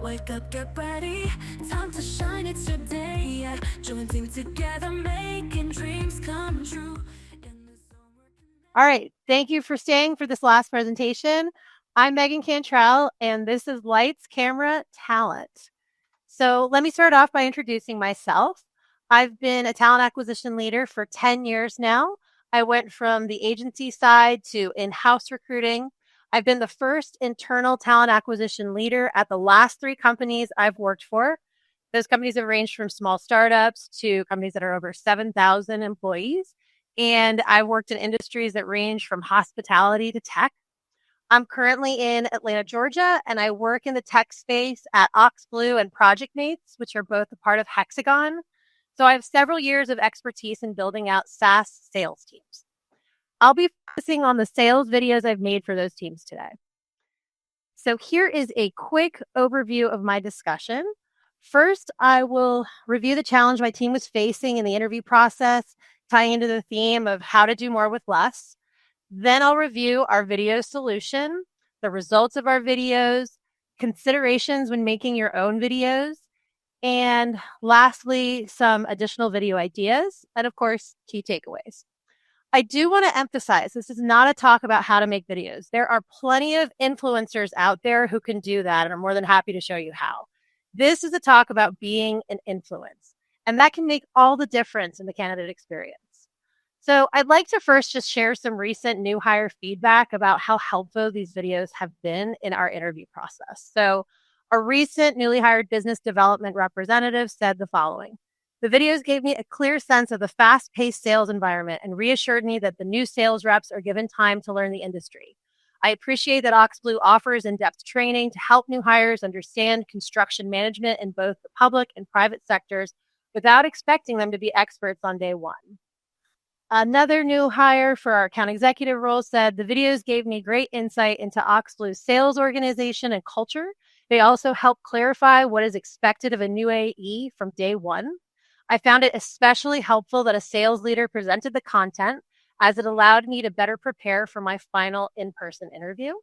Wake up, get ready, time to shine, it's your day, yeah. Join team together, making dreams come true. All right, thank you for staying for this last presentation. I'm Meghan Cantrell, and this is Lights, Camera, Talent. So let me start off by introducing myself. I've been a talent acquisition leader for 10 years now. I went from the agency side to in-house recruiting. I've been the first internal talent acquisition leader at the last 3 companies I've worked for. Those companies have ranged from small startups to companies that are over 7,000 employees. And I've worked in industries that range from hospitality to tech. I'm currently in Atlanta, Georgia, and I work in the tech space at OxBlue and Projectmates, which are both a part of Hexagon. So I have several years of expertise in building out SaaS sales teams. I'll be focusing on the sales videos I've made for those teams today. So here is a quick overview of my discussion. First, I will review the challenge my team was facing in the interview process, tying into the theme of how to do more with less. Then I'll review our video solution, the results of our videos, considerations when making your own videos, and lastly, some additional video ideas, and of course, key takeaways. I do want to emphasize, this is not a talk about how to make videos. There are plenty of influencers out there who can do that, and I'm more than happy to show you how. This is a talk about being an influence, and that can make all the difference in the candidate experience. So I'd like to first just share some recent new hire feedback about how helpful these videos have been in our interview process. So a recent newly hired business development representative said the following: "The videos gave me a clear sense of the fast-paced sales environment and reassured me that the new sales reps are given time to learn the industry. I appreciate that OxBlue offers in-depth training to help new hires understand construction management in both the public and private sectors without expecting them to be experts on day one." Another new hire for our account executive role said, "The videos gave me great insight into OxBlue's sales organization and culture. They also helped clarify what is expected of a new AE from day one. I found it especially helpful that a sales leader presented the content, as it allowed me to better prepare for my final in-person interview."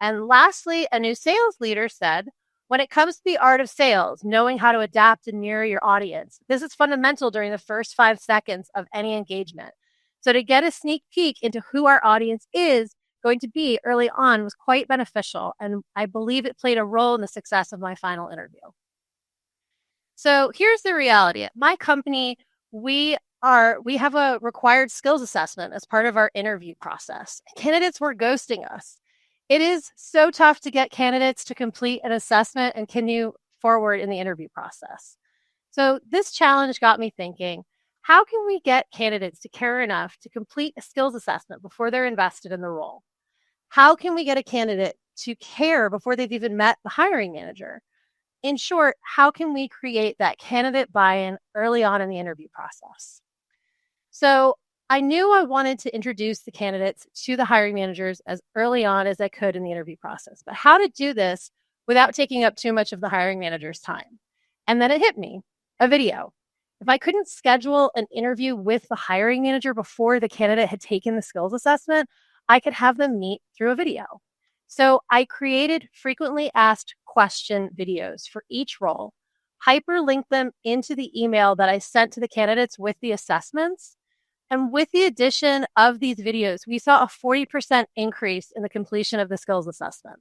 And lastly, a new sales leader said, "When it comes to the art of sales, knowing how to adapt and mirror your audience, this is fundamental during the first 5 seconds of any engagement. So to get a sneak peek into who our audience is going to be early on was quite beneficial, and I believe it played a role in the success of my final interview." So here's the reality. At my company, we have a required skills assessment as part of our interview process. Candidates were ghosting us. It is so tough to get candidates to complete an assessment and continue forward in the interview process. So this challenge got me thinking, how can we get candidates to care enough to complete a skills assessment before they're invested in the role? How can we get a candidate to care before they've even met the hiring manager? In short, how can we create that candidate buy-in early on in the interview process? So I knew I wanted to introduce the candidates to the hiring managers as early on as I could in the interview process, but how to do this without taking up too much of the hiring manager's time. And then it hit me, a video. If I couldn't schedule an interview with the hiring manager before the candidate had taken the skills assessment, I could have them meet through a video. So I created frequently asked question videos for each role, hyperlinked them into the email that I sent to the candidates with the assessments. And with the addition of these videos, we saw a 40% increase in the completion of the skills assessment.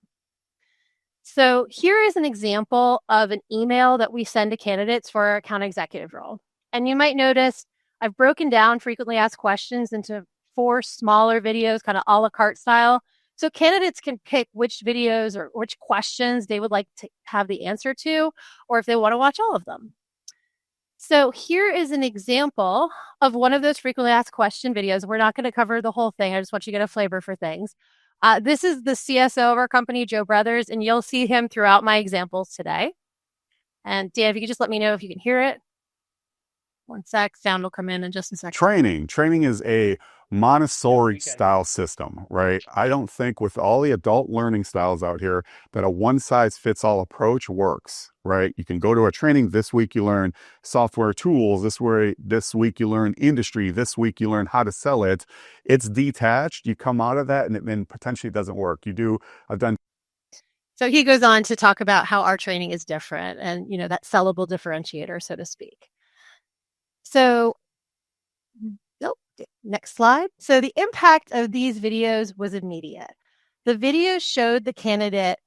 So here is an example of an email that we send to candidates for our account executive role. And you might notice I've broken down frequently asked questions into 4 smaller videos, kind of a la carte style. So candidates can pick which videos or which questions they would like to have the answer to, or if they want to watch all of them. So here is an example of one of those frequently asked question videos. We're not going to cover the whole thing. I just want you to get a flavor for things. This is the CSO of our company, Joe Brothers, and you'll see him throughout my examples today. And Dan, if you could just let me know if you can hear it. One sec, sound will come in just a second. Training is a Montessori style system, right? I don't think with all the adult learning styles out here that a one size fits all approach works, right? You can go to a training. This week you learn software tools. This week you learn industry. This week you learn how to sell it. It's detached. You come out of that and it then potentially doesn't work. I've done So he goes on to talk about how our training is different and, that sellable differentiator, so to speak. So, next slide. So the impact of these videos was immediate. The videos showed the candidate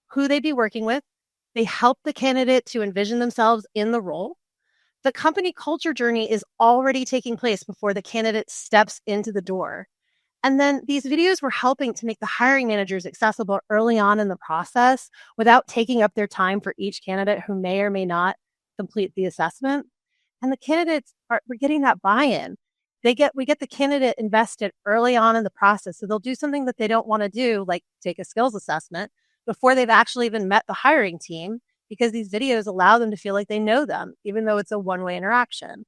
who they'd be working with. They helped the candidate to envision themselves in the role. The company culture journey is already taking place before the candidate steps into the door. And then these videos were helping to make the hiring managers accessible early on in the process without taking up their time for each candidate who may or may not complete the assessment. And the candidates we're getting that buy-in. We get the candidate invested early on in the process. So they'll do something that they don't want to do, like take a skills assessment, before they've actually even met the hiring team, because these videos allow them to feel like they know them, even though it's a one-way interaction.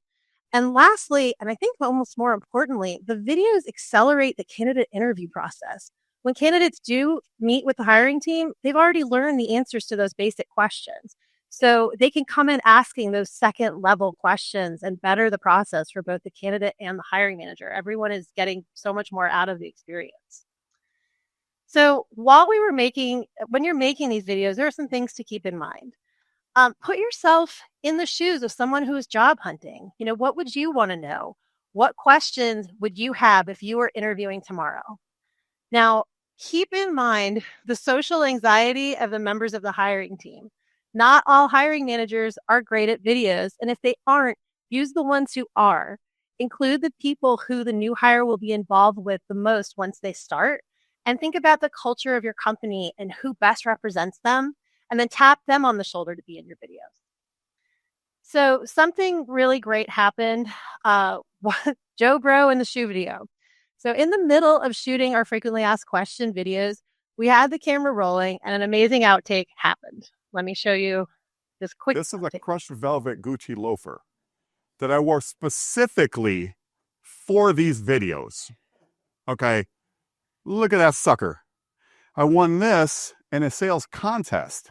And lastly, and I think almost more importantly, the videos accelerate the candidate interview process. When candidates do meet with the hiring team, they've already learned the answers to those basic questions. So they can come in asking those second level questions and better the process for both the candidate and the hiring manager. Everyone is getting so much more out of the experience. So when you're making these videos, there are some things to keep in mind. Put yourself in the shoes of someone who is job hunting. What would you want to know? What questions would you have if you were interviewing tomorrow? Now, keep in mind the social anxiety of the members of the hiring team. Not all hiring managers are great at videos. And if they aren't, use the ones who are. Include the people who the new hire will be involved with the most once they start. And think about the culture of your company and who best represents them. And then tap them on the shoulder to be in your videos. So something really great happened. Joe Bro in the shoe video. So in the middle of shooting our frequently asked question videos, we had the camera rolling and an amazing outtake happened. Let me show you this quick. This is a crushed velvet Gucci loafer that I wore specifically for these videos. Okay, look at that sucker. I won this in a sales contest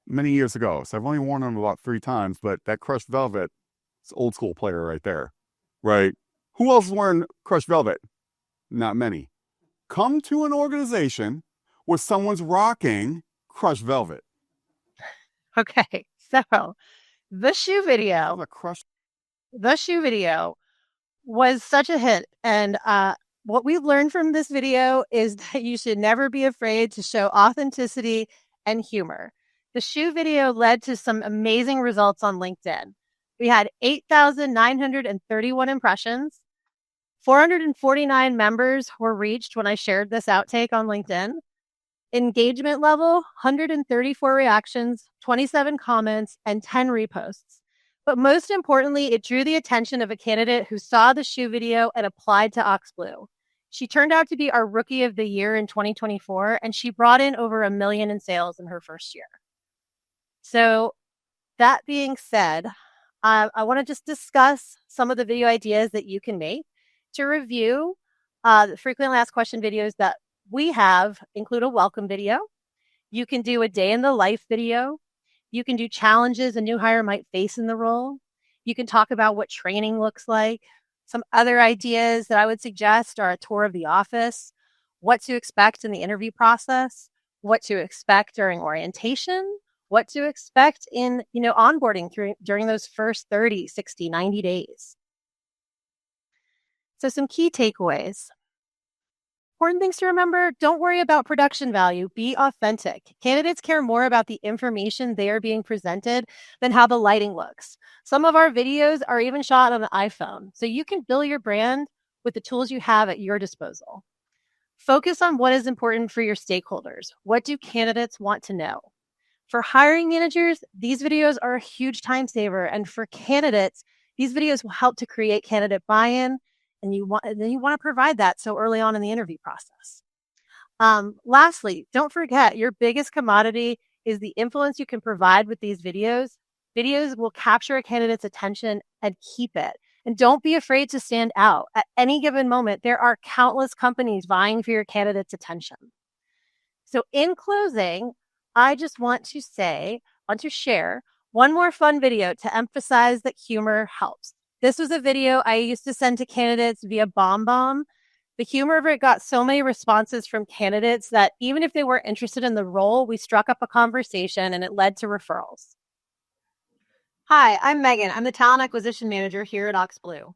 many years ago. So I've only worn them about 3 times, but that crushed velvet, it's old school player right there, right? Who else is wearing crushed velvet? Not many. Come to an organization where someone's rocking crushed velvet. Okay, so the shoe video was such a hit. And what we've learned from this video is that you should never be afraid to show authenticity and humor. The shoe video led to some amazing results on LinkedIn. We had 8,931 impressions. 449 members were reached when I shared this outtake on LinkedIn. Engagement level, 134 reactions, 27 comments, and 10 reposts. But most importantly, it drew the attention of a candidate who saw the shoe video and applied to OxBlue. She turned out to be our Rookie of the Year in 2024, and she brought in over $1 million in sales in her first year. So that being said, I want to just discuss some of the video ideas that you can make. To review, the frequently asked question videos that we have include a welcome video. You can do a day in the life video. You can do challenges a new hire might face in the role. You can talk about what training looks like. Some other ideas that I would suggest are a tour of the office, what to expect in the interview process, what to expect during orientation, what to expect in, onboarding during those first 30, 60, 90 days. So some key takeaways. Important things to remember, don't worry about production value, be authentic. Candidates care more about the information they are being presented than how the lighting looks. Some of our videos are even shot on an iPhone, so you can build your brand with the tools you have at your disposal. Focus on what is important for your stakeholders. What do candidates want to know? For hiring managers, these videos are a huge time saver, and for candidates, these videos will help to create candidate buy-in. And you want to provide that so early on in the interview process. Lastly, don't forget your biggest commodity is the influence you can provide with these videos. Videos will capture a candidate's attention and keep it. And don't be afraid to stand out. At any given moment, there are countless companies vying for your candidate's attention. So in closing, I just want to share one more fun video to emphasize that humor helps. This was a video I used to send to candidates via BombBomb. The humor of it got so many responses from candidates that even if they weren't interested in the role, we struck up a conversation and it led to referrals. Hi, I'm Megan. I'm the talent acquisition manager here at OxBlue.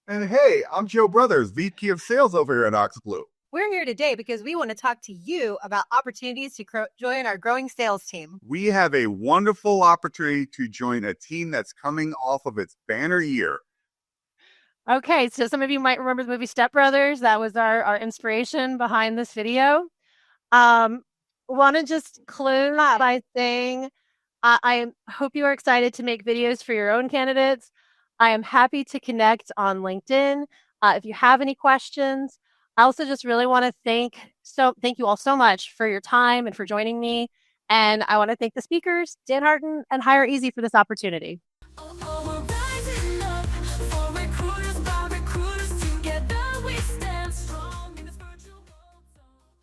And hey, I'm Joe Brothers, VP of Sales over here at OxBlue. We're here today because we want to talk to you about opportunities to join our growing sales team. We have a wonderful opportunity to join a team that's coming off of its banner year. Okay, so some of you might remember the movie Step Brothers. That was our inspiration behind this video. Want to just close by saying I hope you are excited to make videos for your own candidates. I am happy to connect on LinkedIn. If you have any questions, I also just really want to thank you all so much for your time and for joining me. And I want to thank the speakers, Dan Harton and Hire Easy for this opportunity.